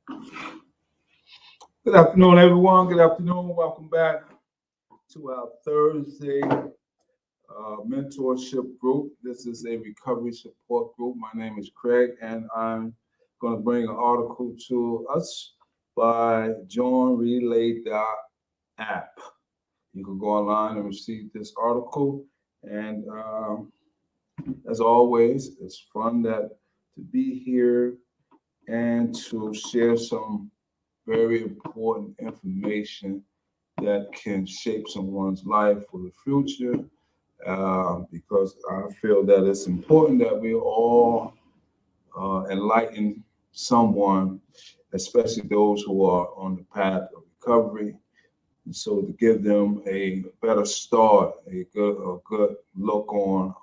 Good afternoon, everyone. Good afternoon. Welcome back to our Thursday mentorship group. This is a recovery support group. My name is Craig, and I'm going to bring an article to us by johnrelay.app. You can go online and receive this article. And as always, it's fun to be here and to share some very important information that can shape someone's life for the future. Because I feel that it's important that we all enlighten someone, especially those who are on the path of recovery. And so to give them a better start, a good look on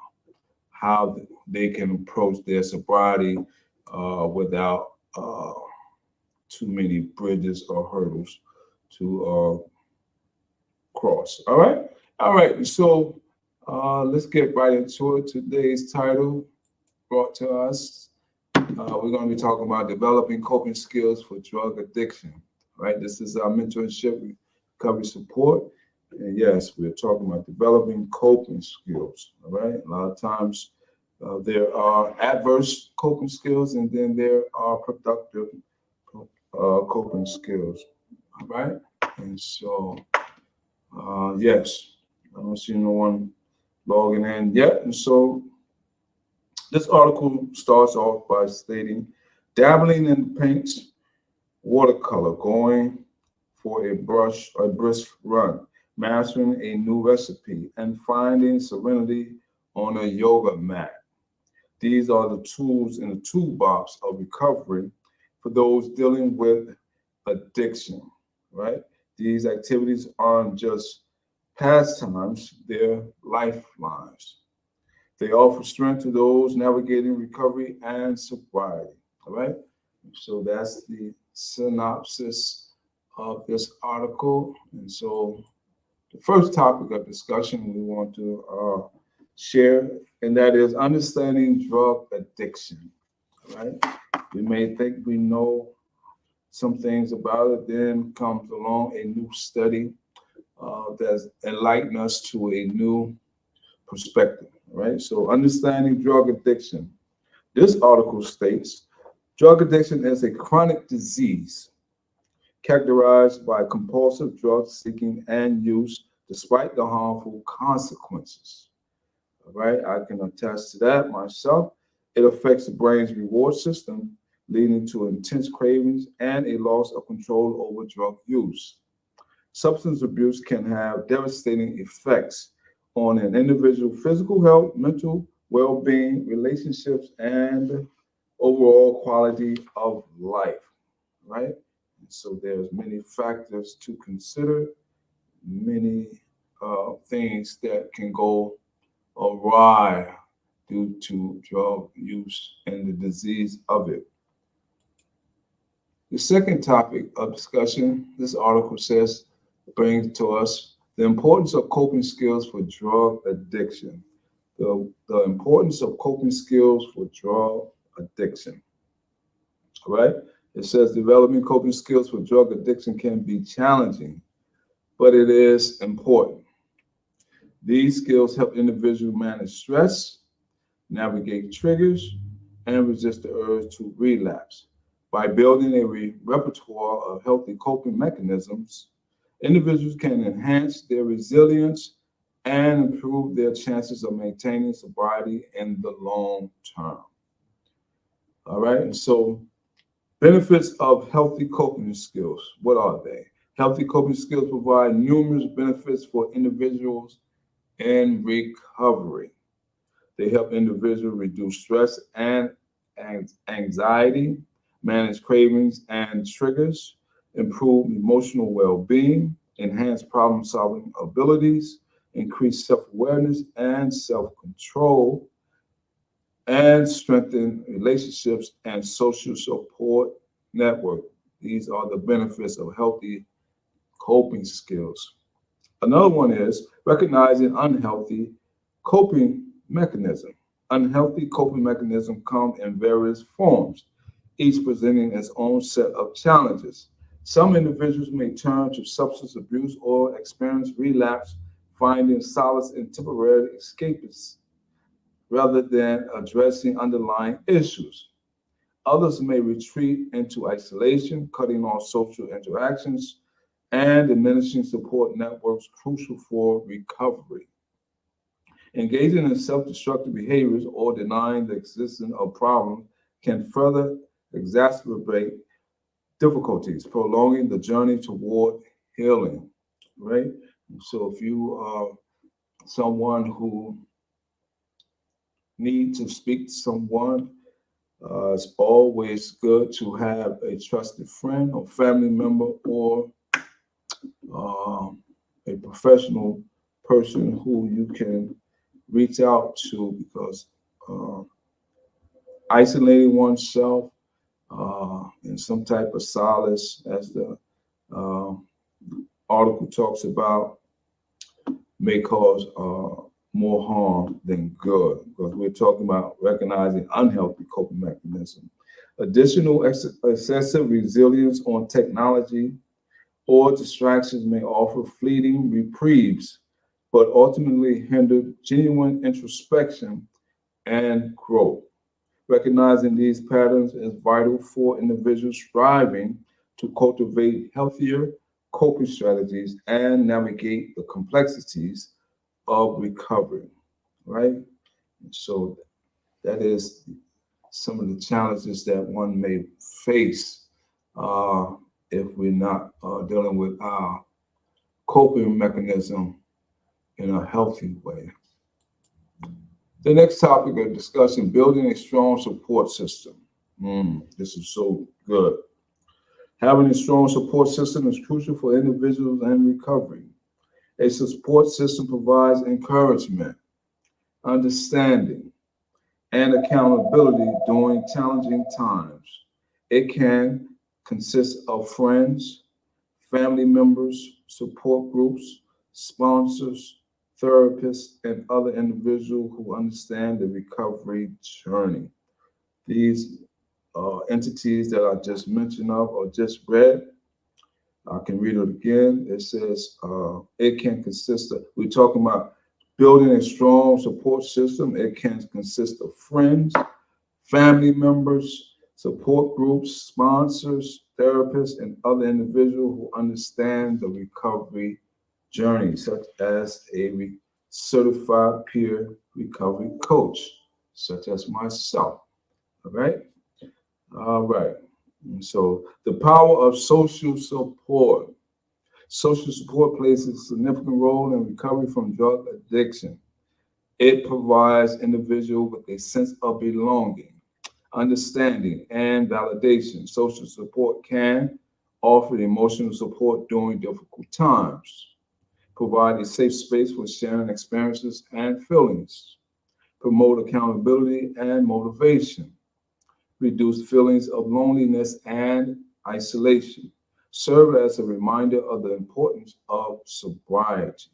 how they can approach their sobriety without too many bridges or hurdles to cross. All right. So let's get right into it. Today's title brought to us. We're going to be talking about developing coping skills for drug addiction. Right. This is our mentorship recovery support. And yes, we're talking about developing coping skills. All right. A lot of times there are adverse coping skills, and then there are productive coping skills. All right. And so, yes, I don't see no one logging in yet. And so this article starts off by stating, dabbling in paints, watercolor, going for a brisk run, mastering a new recipe, and finding serenity on a yoga mat. These are the tools in the toolbox of recovery for those dealing with addiction, right? These activities aren't just pastimes, they're lifelines. They offer strength to those navigating recovery and sobriety, all right? So that's the synopsis of this article. And so the first topic of discussion we want to share, and that is understanding drug addiction, all right? We may think we know some things about it, then comes along a new study that's enlightened us to a new perspective, right? So understanding drug addiction. This article states, drug addiction is a chronic disease characterized by compulsive drug seeking and use despite the harmful consequences. All right, I can attest to that myself. It affects the brain's reward system, leading to intense cravings and a loss of control over drug use. Substance abuse can have devastating effects on an individual's physical health, mental well-being, relationships, and overall quality of life, right? And so there's many factors to consider, many things that can go awry due to drug use and the disease of it. The second topic of discussion, this article says, brings to us the importance of coping skills for drug addiction. The importance of coping skills for drug addiction. All right? It says developing coping skills for drug addiction can be challenging, but it is important. These skills help individuals manage stress, navigate triggers, and resist the urge to relapse. By building a repertoire of healthy coping mechanisms, individuals can enhance their resilience and improve their chances of maintaining sobriety in the long term. All right, and so benefits of healthy coping skills. What are they? Healthy coping skills provide numerous benefits for individuals in recovery. They help individuals reduce stress and anxiety, manage cravings and triggers, improve emotional well-being, enhance problem-solving abilities, increase self-awareness and self-control, and strengthen relationships and social support network. These are the benefits of healthy coping skills. Another one is recognizing unhealthy coping mechanism. Unhealthy coping mechanisms come in various forms, each presenting its own set of challenges. Some individuals may turn to substance abuse or experience relapse, finding solace in temporary escapism rather than addressing underlying issues. Others may retreat into isolation, cutting off social interactions and diminishing support networks crucial for recovery. Engaging in self-destructive behaviors or denying the existence of problems can further exacerbate difficulties, prolonging the journey toward healing, right? So if you are someone who needs to speak to someone, it's always good to have a trusted friend or family member or uh, a professional person who you can reach out to because uh, isolating oneself in some type of solace, as the uh, article talks about, may cause more harm than good because we're talking about recognizing unhealthy coping mechanisms. Additional excessive resilience on technology or distractions may offer fleeting reprieves, but ultimately hinder genuine introspection and growth. Recognizing these patterns is vital for individuals striving to cultivate healthier coping strategies and navigate the complexities of recovery, right? So that is some of the challenges that one may face uh, if we're not dealing with our coping mechanism in a healthy way. The next topic of discussion, building a strong support system. This is so good. Having a strong support system is crucial for individuals and recovery. A support system provides encouragement, understanding, and accountability during challenging times. It can consist of friends, family members, support groups, sponsors, therapists, and other individuals who understand the recovery journey. These entities that I just mentioned of or just read, I can read it again. It says it can consist of, we're talking about building a strong support system. It can consist of friends, family members, support groups, sponsors, therapists, and other individuals who understand the recovery journey, such as a certified peer recovery coach, such as myself. All right. All right. And so the power of social support. Social support plays a significant role in recovery from drug addiction. It provides individuals with a sense of belonging, understanding, and validation. Social support can offer emotional support during difficult times, provide a safe space for sharing experiences and feelings, promote accountability and motivation, reduce feelings of loneliness and isolation, serve as a reminder of the importance of sobriety.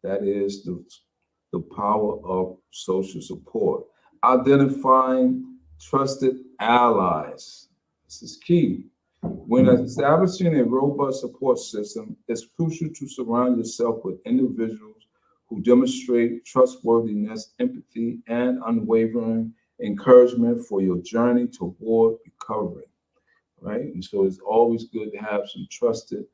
That is the power of social support. Identifying trusted allies. This is key. When establishing a robust support system, it's crucial to surround yourself with individuals who demonstrate trustworthiness, empathy, and unwavering encouragement for your journey toward recovery, right? And so it's always good to have some trusted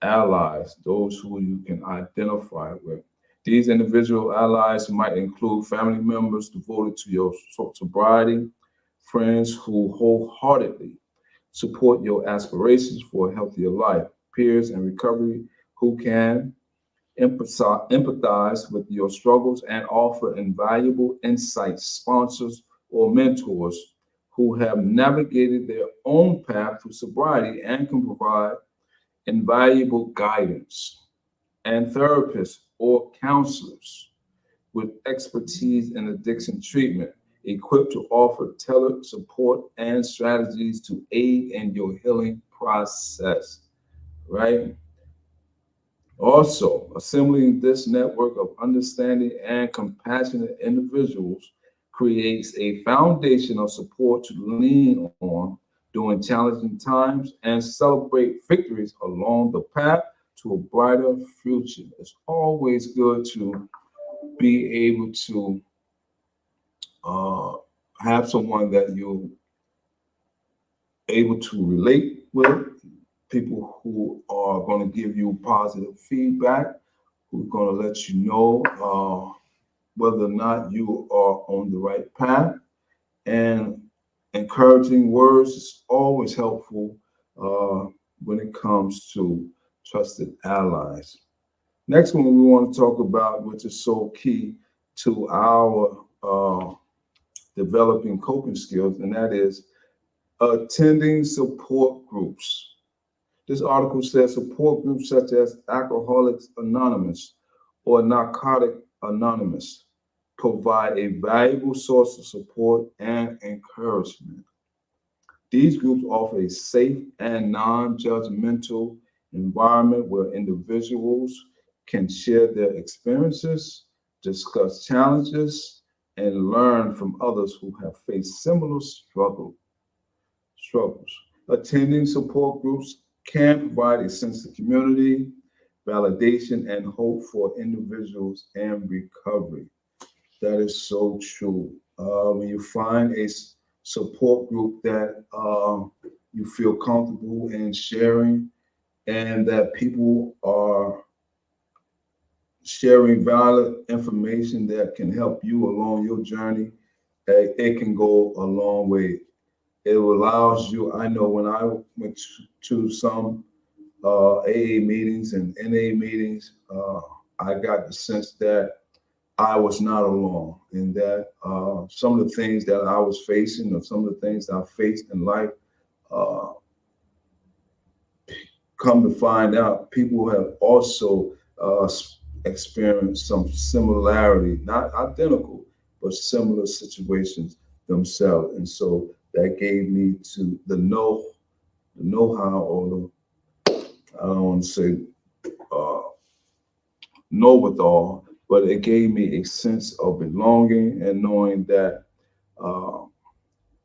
allies, those who you can identify with. These individual allies might include family members devoted to your sobriety, friends who wholeheartedly support your aspirations for a healthier life, peers in recovery who can empathize with your struggles and offer invaluable insights, sponsors or mentors who have navigated their own path to sobriety and can provide invaluable guidance, and therapists or counselors with expertise in addiction treatment, equipped to offer tailored support and strategies to aid in your healing process, right? Also, assembling this network of understanding and compassionate individuals creates a foundation of support to lean on during challenging times and celebrate victories along the path to a brighter future. It's always good to be able to uh, have someone that you're able to relate with, people who are going to give you positive feedback, who's going to let you know whether or not you are on the right path. And encouraging words is always helpful uh, when it comes to trusted allies. Next one we want to talk about, which is so key to our developing coping skills, and that is attending support groups. This article says support groups such as Alcoholics Anonymous or Narcotic Anonymous provide a valuable source of support and encouragement. These groups offer a safe and non-judgmental environment where individuals can share their experiences, discuss challenges, and learn from others who have faced similar struggles. Attending support groups can provide a sense of community, validation, and hope for individuals and recovery. That is so true. When you find a support group that you feel comfortable in sharing and that people are sharing valid information that can help you along your journey, it can go a long way. It allows you, I know when I went to some AA meetings and NA meetings, I got the sense that I was not alone, and that some of the things that I was facing, or some of the things I faced in life, uh, come to find out, people have also experienced some similarity, not identical, but similar situations themselves. And so that gave me to the know-how, or I don't want to say uh, know-with-all, but it gave me a sense of belonging and knowing that uh,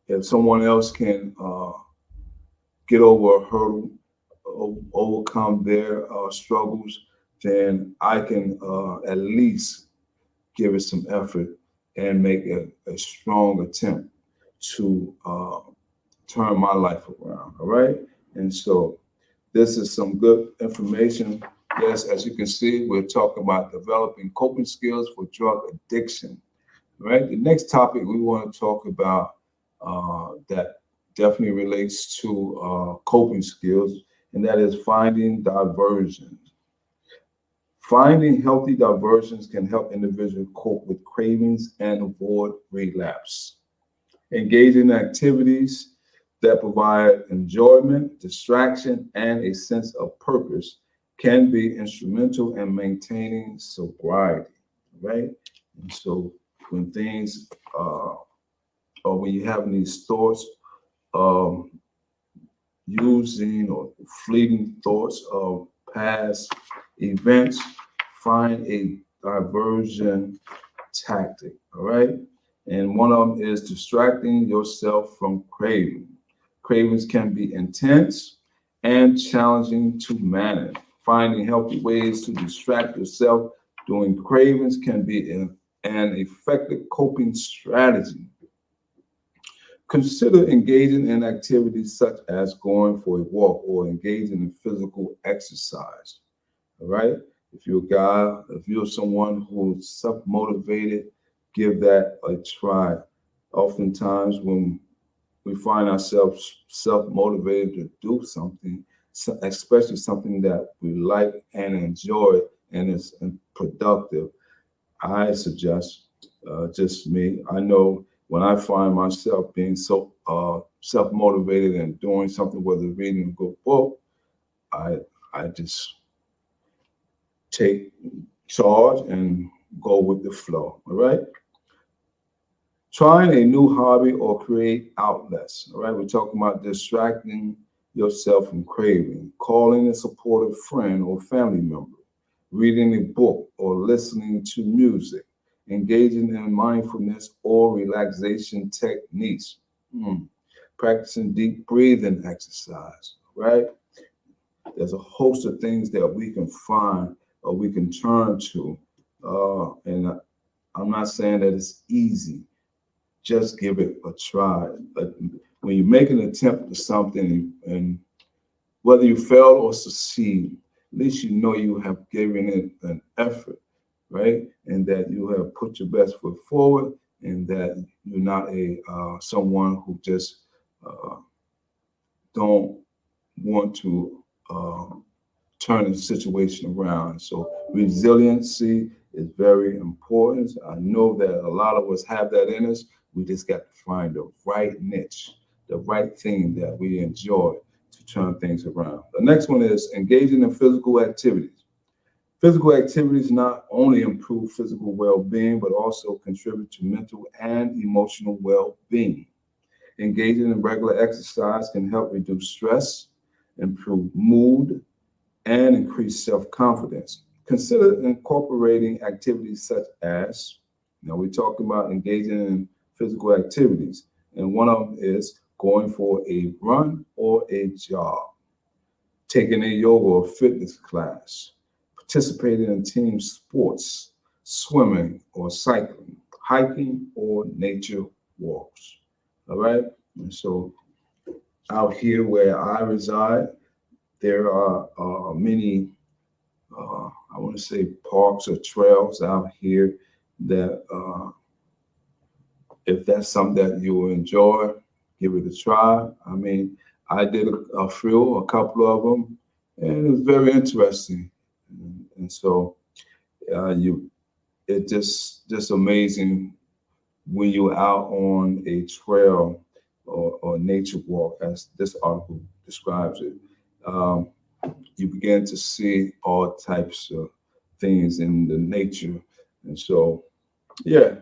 if someone else can get over a hurdle, overcome their struggles, then I can at least give it some effort and make a strong attempt to turn my life around. All right. And so this is some good information. Yes, as you can see, we're talking about developing coping skills for drug addiction. Right. The next topic we want to talk about that definitely relates to coping skills, and that is finding diversion. Finding healthy diversions can help individuals cope with cravings and avoid relapse. Engaging in activities that provide enjoyment, distraction, and a sense of purpose can be instrumental in maintaining sobriety, right? And so when things, or when you're having these thoughts, um, using or fleeting thoughts of past events, find a diversion tactic, all right? And one of them is distracting yourself from craving. Cravings can be intense and challenging to manage. Finding healthy ways to distract yourself during cravings can be an effective coping strategy. Consider engaging in activities such as going for a walk or engaging in physical exercise. All right. If you're a guy, if you're someone who's self-motivated, give that a try. Oftentimes, when we find ourselves self-motivated to do something, especially something that we like and enjoy and is productive, I suggest, just me, I know when I find myself being so self-motivated and doing something, whether reading a good book, I I just take charge and go with the flow. All right. Trying a new hobby or create outlets. All right. We're talking about distracting yourself from craving, calling a supportive friend or family member, reading a book or listening to music, engaging in mindfulness or relaxation techniques. Hmm. practicing deep breathing exercise, right? There's a host of things that we can find or we can turn to. And I'm not saying that it's easy. Just give it a try. But when you make an attempt at something, and whether you fail or succeed, at least you know you have given it an effort, right? And that you have put your best foot forward, and that you're not a someone who just uh, don't want to turn the situation around. So resiliency is very important. I know that a lot of us have that in us. We just got to find the right niche, the right thing that we enjoy to turn things around. The next one is engaging in physical activities. Physical activities not only improve physical well-being, but also contribute to mental and emotional well-being. Engaging in regular exercise can help reduce stress, improve mood, and increase self-confidence. Consider incorporating activities such as, we're talking about engaging in physical activities, and one of them is going for a run or a jog, taking a yoga or fitness class, participating in team sports, swimming or cycling, hiking or nature walks. All right. And so out here where I reside, there are many, I want to say, parks or trails out here that, if that's something that you enjoy, give it a try. I mean, I did a couple of them, and it was very interesting. And so it just amazing when you're out on a trail or nature walk, as this article describes it. Um, you begin to see all types of things in the nature. And so, yeah,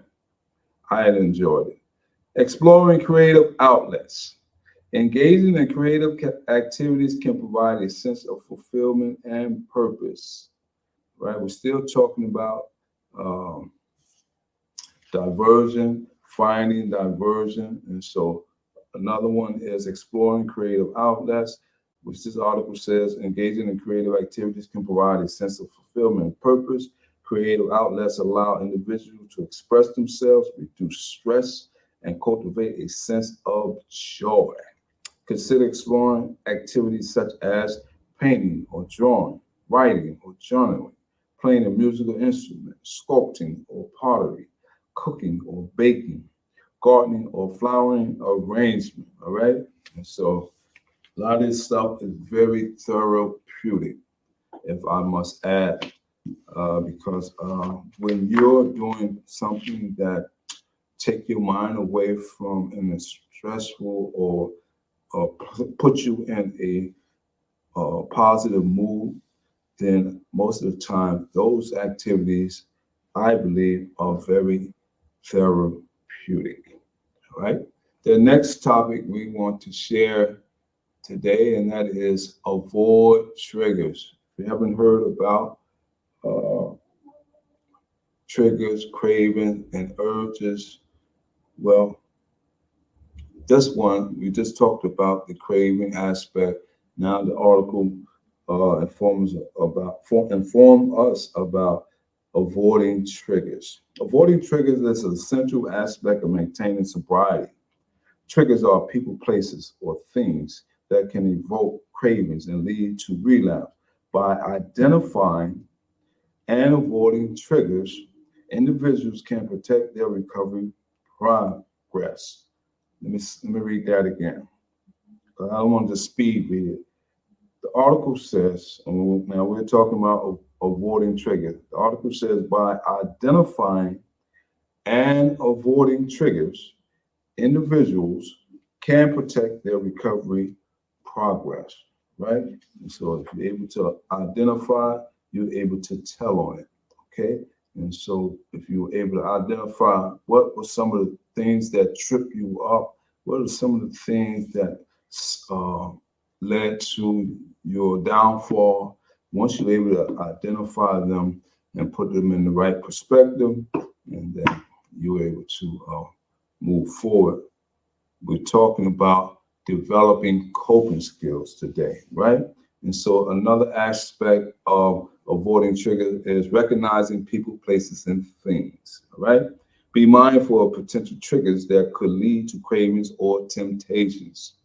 I had enjoyed it. Exploring creative outlets. Engaging in creative activities can provide a sense of fulfillment and purpose, right? We're still talking about um, diversion, finding diversion. And so another one is exploring creative outlets, which this article says engaging in creative activities can provide a sense of fulfillment and purpose. Creative outlets allow individuals to express themselves, reduce stress, and cultivate a sense of joy. Consider exploring activities such as painting or drawing, writing or journaling, playing a musical instrument, sculpting or pottery, cooking or baking, gardening or flowering arrangement. All right. And so a lot of this stuff is very therapeutic, if I must add, because when you're doing something that take your mind away from in a stressful or put you in a positive mood, then most of the time those activities, I believe, are very therapeutic. All right. The next topic we want to share today, and that is avoid triggers. If you haven't heard about uh, triggers, craving, and urges, well, this one, we just talked about the craving aspect. Now the article inform us about avoiding triggers. Avoiding triggers is an essential aspect of maintaining sobriety. Triggers are people, places, or things that can evoke cravings and lead to relapse. By identifying and avoiding triggers, individuals can protect their recovery progress. Let me read that again. I don't want to speed read it. The article says, and now we're talking about avoiding triggers. The article says by identifying and avoiding triggers, individuals can protect their recovery progress, right? And so if you're able to identify, you're able to tell on it, okay? And so if you were able to identify what were some of the things that trip you up, what are some of the things that led to your downfall, once you're able to identify them and put them in the right perspective, and then you're able to move forward. We're talking about developing coping skills today, right? And so another aspect of avoiding triggers is recognizing people, places, and things, all right? Be mindful of potential triggers that could lead to cravings or temptations.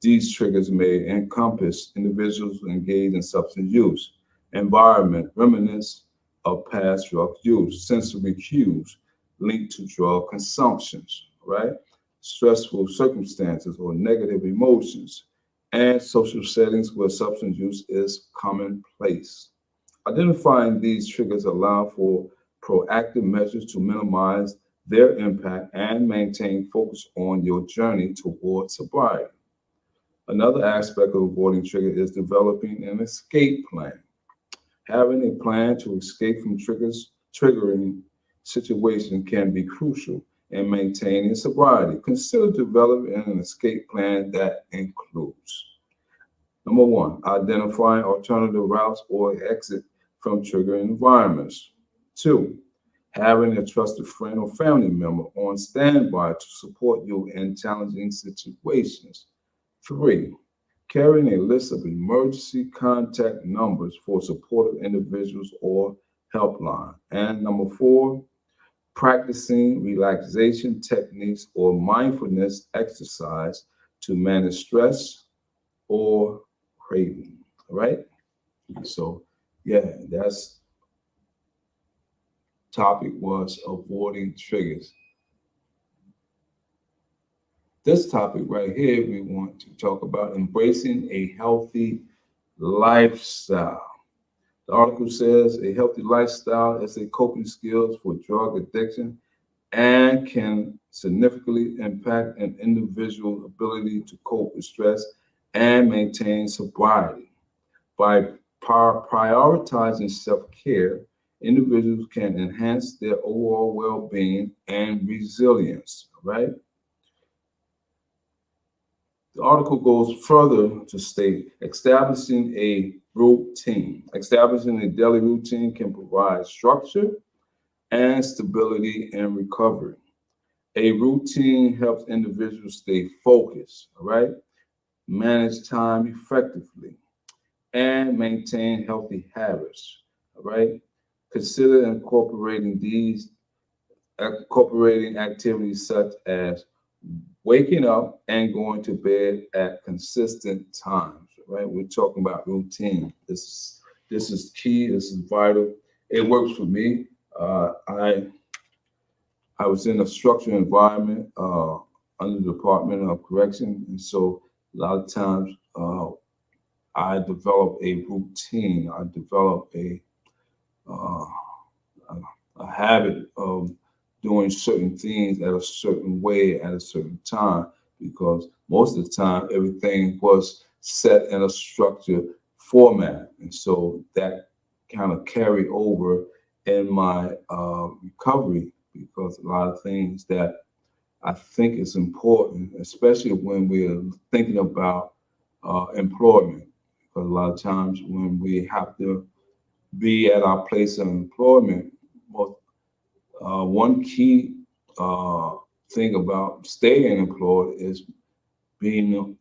These triggers may encompass individuals engaged in substance use, environment, reminiscence of past drug use, sensory cues linked to drug consumptions, right? Stressful circumstances or negative emotions, and social settings where substance use is commonplace. Identifying these triggers allow for proactive measures to minimize their impact and maintain focus on your journey towards sobriety. Another aspect of avoiding trigger is developing an escape plan. Having a plan to escape from triggering situations can be crucial in maintaining sobriety. Consider developing an escape plan that includes: number one, identifying alternative routes or exit from triggering environments. Two, having a trusted friend or family member on standby to support you in challenging situations. Three, carrying a list of emergency contact numbers for supportive individuals or helpline. And number four, practicing relaxation techniques or mindfulness exercise to manage stress or craving. All right. So, yeah, that's topic was avoiding triggers. This topic right here, we want to talk about embracing a healthy lifestyle. The article says a healthy lifestyle is a coping skills for drug addiction and can significantly impact an individual's ability to cope with stress and maintain sobriety. By prioritizing self-care, individuals can enhance their overall well-being and resilience, right? The article goes further to state establishing a routine. Establishing a daily routine can provide structure and stability in recovery. A routine helps individuals stay focused, all right, manage time effectively, and maintain healthy habits, all right. Consider incorporating activities such as waking up and going to bed at consistent times, right? We're talking about routine. This is key. This is vital. It works for me. I was in a structured environment under the Department of Correction, and so a lot of times I develop a routine. I develop uh, a habit of doing certain things at a certain way at a certain time, because most of the time everything was set in a structured format, and so that kind of carried over in my recovery, because a lot of things that I think is important, especially when we're thinking about employment, because a lot of times when we have to be at our place of employment, most one key uh, thing about staying employed is being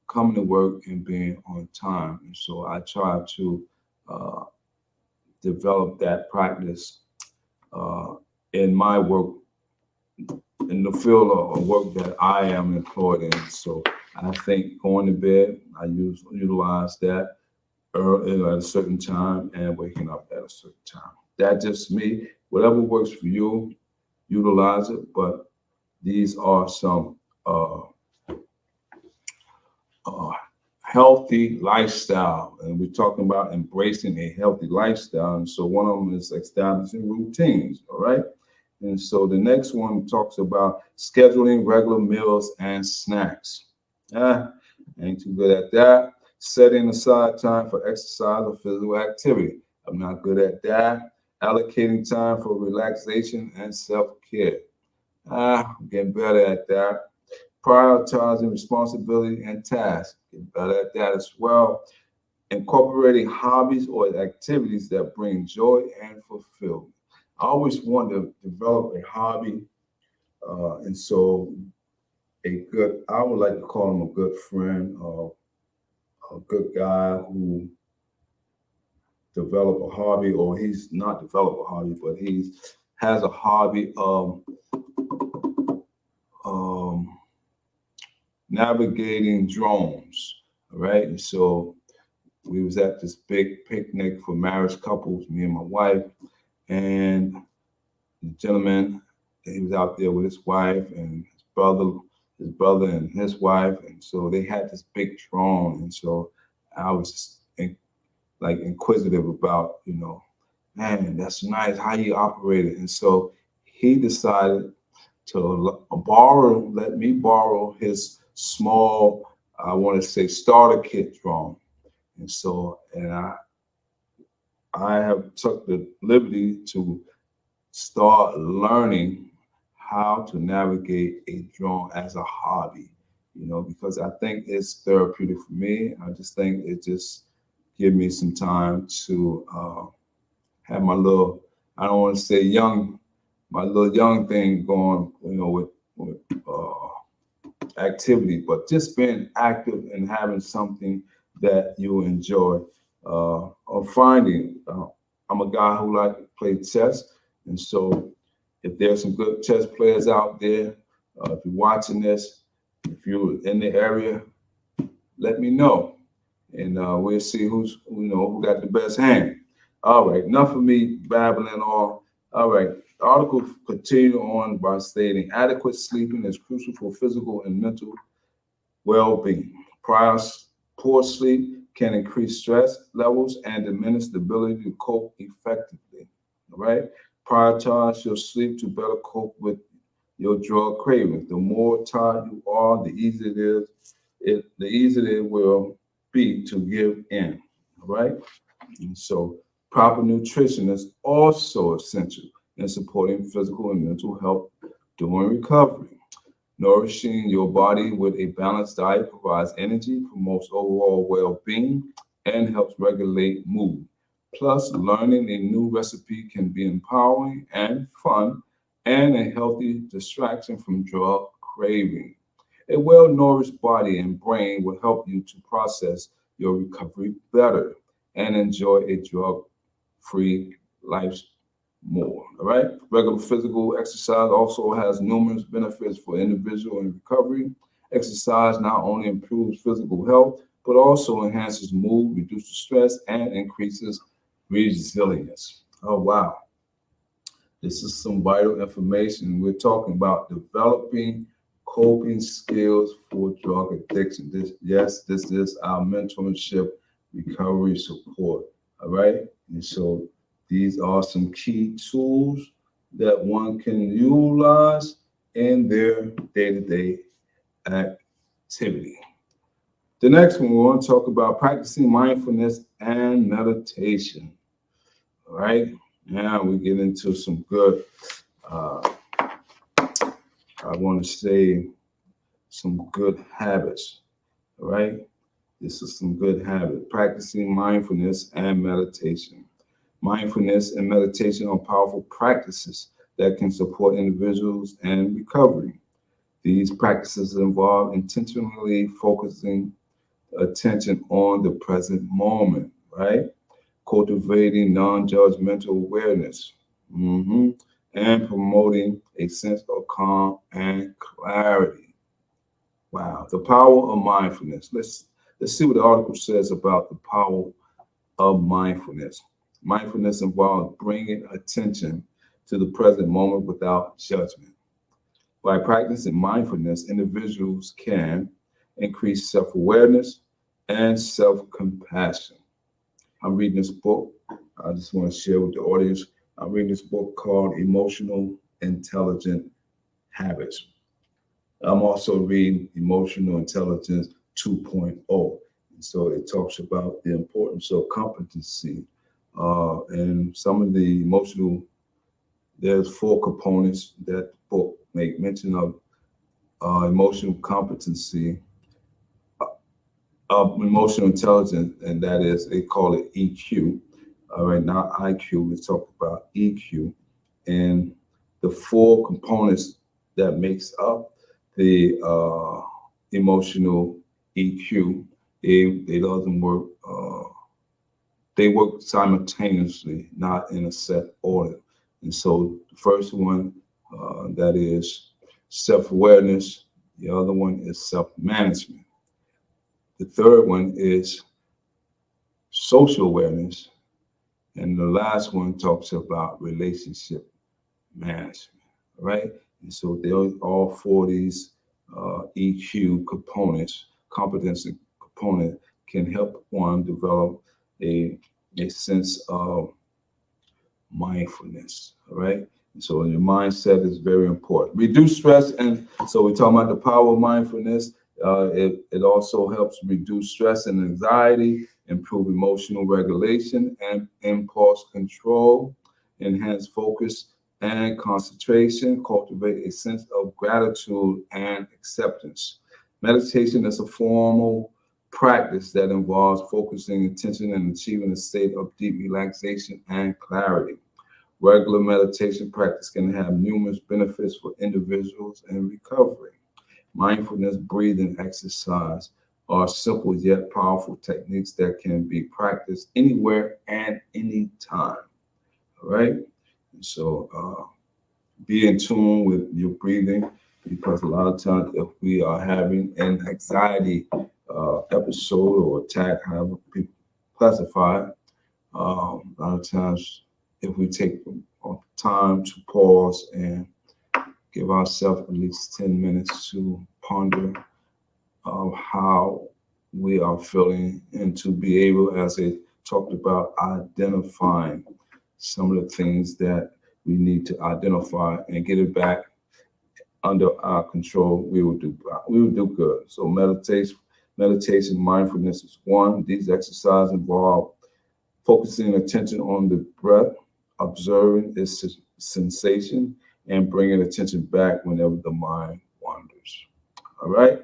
coming to work and being on time. And so I try to uh, develop that practice uh, in my work, in the field of work that I am employed in. So I think going to bed, I utilize that early at a certain time and waking up at a certain time. That's just me. Whatever works for you, utilize it. But these are some uh, healthy lifestyle, and we're talking about embracing a healthy lifestyle. And so one of them is establishing routines. All right. And so the next one talks about scheduling regular meals and snacks. Ah, ain't too good at that. Setting aside time for exercise or physical activity. I'm not good at that. Allocating time for relaxation and self-care. I'm getting better at that. Prioritizing responsibility and tasks. Getting better at that as well. Incorporating hobbies or activities that bring joy and fulfillment. I always wanted to develop a hobby, and so I would like to call him a good friend, a good guy who developed a hobby, or he's not developed a hobby, but he's has a hobby of um, navigating drones. All right, and so we was at this big picnic for marriage couples, me and my wife, and the gentleman, he was out there with his wife and his brother and his wife, and so they had this big drone, and so I was just like inquisitive about, man, that's nice how you operate it, and so he decided to let me borrow his small, I want to say starter kit drone, and so and I have took the liberty to start learning how to navigate a drone as a hobby, because I think it's therapeutic for me. I just think it just give me some time to have my little, I don't want to say my little young thing going, with activity, but just being active and having something that you enjoy or finding. I'm a guy who like to play chess, and so if there's some good chess players out there, if you're watching this, if you're in the area, let me know, and we'll see who got the best hand. All right, enough of me babbling on. All right, the article continue on by stating adequate sleeping is crucial for physical and mental well-being. Poor sleep can increase stress levels and diminish the ability to cope effectively. All right, prioritize your sleep to better cope with your drug cravings. The more tired you are, the easier it will be to give in. All right. And so proper nutrition is also essential in supporting physical and mental health during recovery. Nourishing your body with a balanced diet provides energy, promotes overall well being, and helps regulate mood. Plus, learning a new recipe can be empowering and fun and a healthy distraction from drug craving. A well nourished body and brain will help you to process your recovery better and enjoy a drug free life more. All right. Regular physical exercise also has numerous benefits for individual and recovery. Exercise not only improves physical health, but also enhances mood, reduces stress, and increases resilience. Oh, wow. This is some vital information. We're talking about developing coping skills for drug addiction. This is our mentorship recovery support. All right. And so these are some key tools that one can utilize in their day-to-day activity. The next one, we want to talk about practicing mindfulness and meditation. All right. Now we get into some good, uh, I want to say, some good habits. All right. This is some good habit. Practicing mindfulness and meditation. Mindfulness and meditation are powerful practices that can support individuals and recovery. These practices involve intentionally focusing attention on the present moment, right? Cultivating non-judgmental awareness, and promoting a sense of calm and clarity. Wow, the power of mindfulness. Let's see what the article says about the power of mindfulness. Mindfulness involves bringing attention to the present moment without judgment. By practicing mindfulness, individuals can increase self awareness and self compassion. I'm reading this book. I just want to share with the audience. I'm reading this book called Emotional Intelligent Habits. I'm also reading Emotional Intelligence 2.0. And so it talks about the importance of competency and some of the there's four components that the book make mention of emotional competency, emotional intelligence, and that is, they call it EQ. All right, not IQ, let's talk about EQ and the four components that makes up the emotional EQ. They doesn't work. They work simultaneously, not in a set order. And so the first one, that is self-awareness. The other one is self-management. The third one is social awareness. And the last one talks about relationship management, right? And so they're all four of these EQ components, competency component, can help one develop a sense of mindfulness, all right? And so your mindset is very important. Reduce stress, and so we're talking about the power of mindfulness. It also helps reduce stress and anxiety, improve emotional regulation and impulse control, enhance focus and concentration, cultivate a sense of gratitude and acceptance. Meditation is a formal practice that involves focusing attention and achieving a state of deep relaxation and clarity. Regular meditation practice can have numerous benefits for individuals in recovery. Mindfulness breathing exercise are simple yet powerful techniques that can be practiced anywhere and anytime. All right. And so be in tune with your breathing, because a lot of times if we are having an anxiety episode or attack, however people classify it, a lot of times if we take time to pause and give ourselves at least 10 minutes to ponder how we are feeling, and to be able, as I talked about, identifying some of the things that we need to identify and get it back under our control, we will do good. So meditation, mindfulness is one. These exercises involve focusing attention on the breath, observing its sensation, and bringing attention back whenever the mind wanders. All right.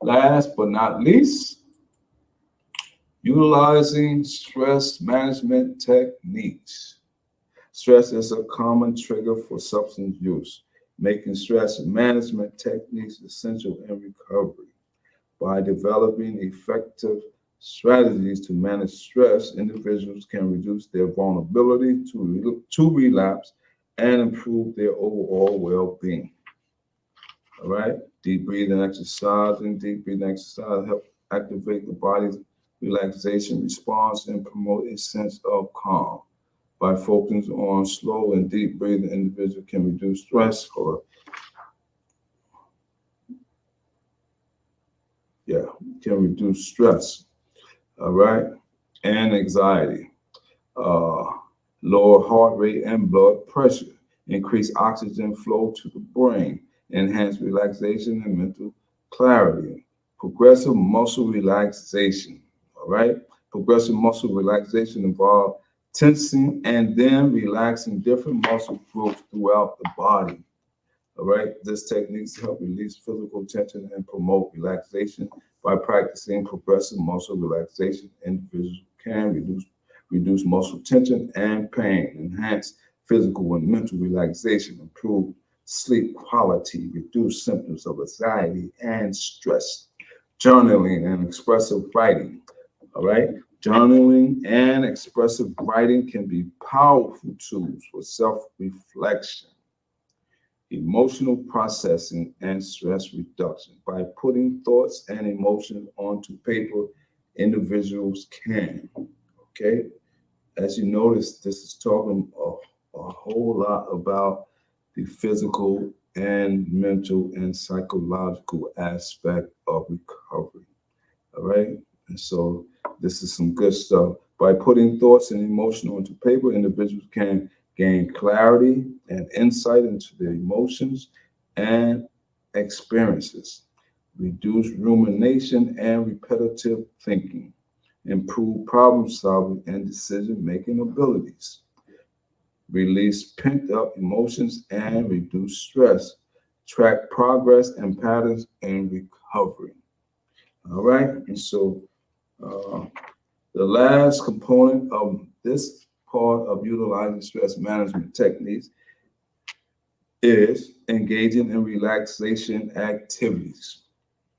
Last but not least, utilizing stress management techniques. Stress is a common trigger for substance use, making stress management techniques essential in recovery. By developing effective strategies to manage stress, individuals can reduce their vulnerability to relapse and improve their overall well-being. All right. Deep breathing exercise help activate the body's relaxation response and promote a sense of calm. By focusing on slow and deep breathing, individuals can reduce stress can reduce stress, all right, and anxiety, uh, lower heart rate and blood pressure, increase oxygen flow to the brain, enhance relaxation and mental clarity. Progressive muscle relaxation, all right? Progressive muscle relaxation involves tensing and then relaxing different muscle groups throughout the body. All right, this techniques help release physical tension and promote relaxation. By practicing progressive muscle relaxation, individuals can reduce muscle tension and pain, enhance physical and mental relaxation, improve sleep quality, reduce symptoms of anxiety and stress. Journaling and expressive writing. All right, journaling and expressive writing can be powerful tools for self-reflection, emotional processing, and stress reduction. By putting thoughts and emotions onto paper, individuals can. Okay, as you notice, this is talking a whole lot about the physical and mental and psychological aspect of recovery. All right, and so this is some good stuff. By putting thoughts and emotion onto paper, individuals can gain clarity and insight into their emotions and experiences, reduce rumination and repetitive thinking, improve problem solving and decision making abilities, release pent up emotions and reduce stress, track progress and patterns in recovery. All right, and so uh, the last component of this part of utilizing stress management techniques is engaging in relaxation activities.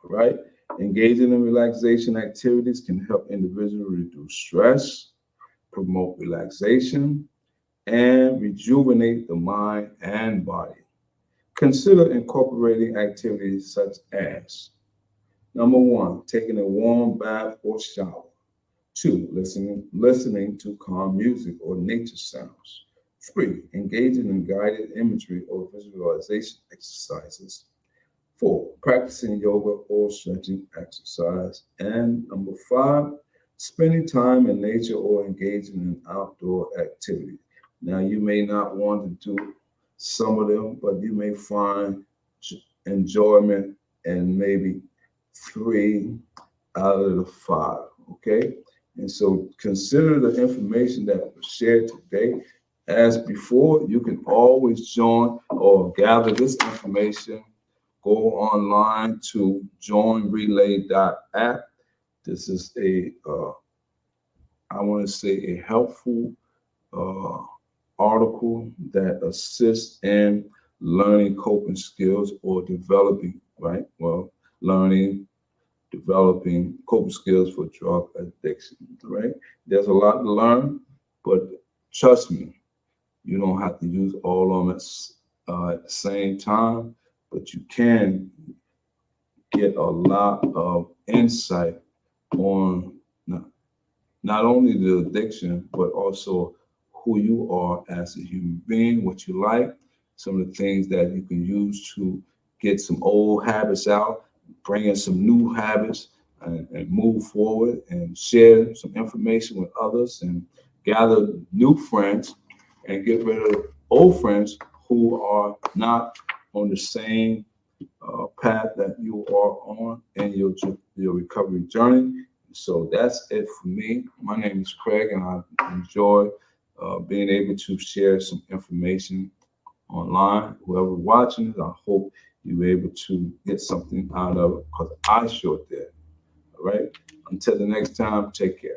All right? Engaging in relaxation activities can help individuals reduce stress, promote relaxation, and rejuvenate the mind and body. Consider incorporating activities such as number one, taking a warm bath or shower. Two, listening to calm music or nature sounds. Three, engaging in guided imagery or visualization exercises. Four, practicing yoga or stretching exercise. And number five, spending time in nature or engaging in outdoor activity. Now, you may not want to do some of them, but you may find enjoyment in maybe three out of the five. Okay. And so consider the information that was shared today. As before, you can always join or gather this information. Go online to joinrelay.app. This is I want to say, a helpful uh, article that assists in learning coping skills or developing, right? Well, learning, developing coping skills for drug addiction, right? There's a lot to learn, but trust me, you don't have to use all of them at the same time, but you can get a lot of insight on not, not only the addiction, but also who you are as a human being, what you like, some of the things that you can use to get some old habits out, bring in some new habits, and move forward and share some information with others and gather new friends and get rid of old friends who are not on the same path that you are on in your recovery journey. So that's it for me. My name is Craig, and I enjoy being able to share some information online. Whoever watching it, I hope you were able to get something out of it because I sure did. All right. Until the next time, take care.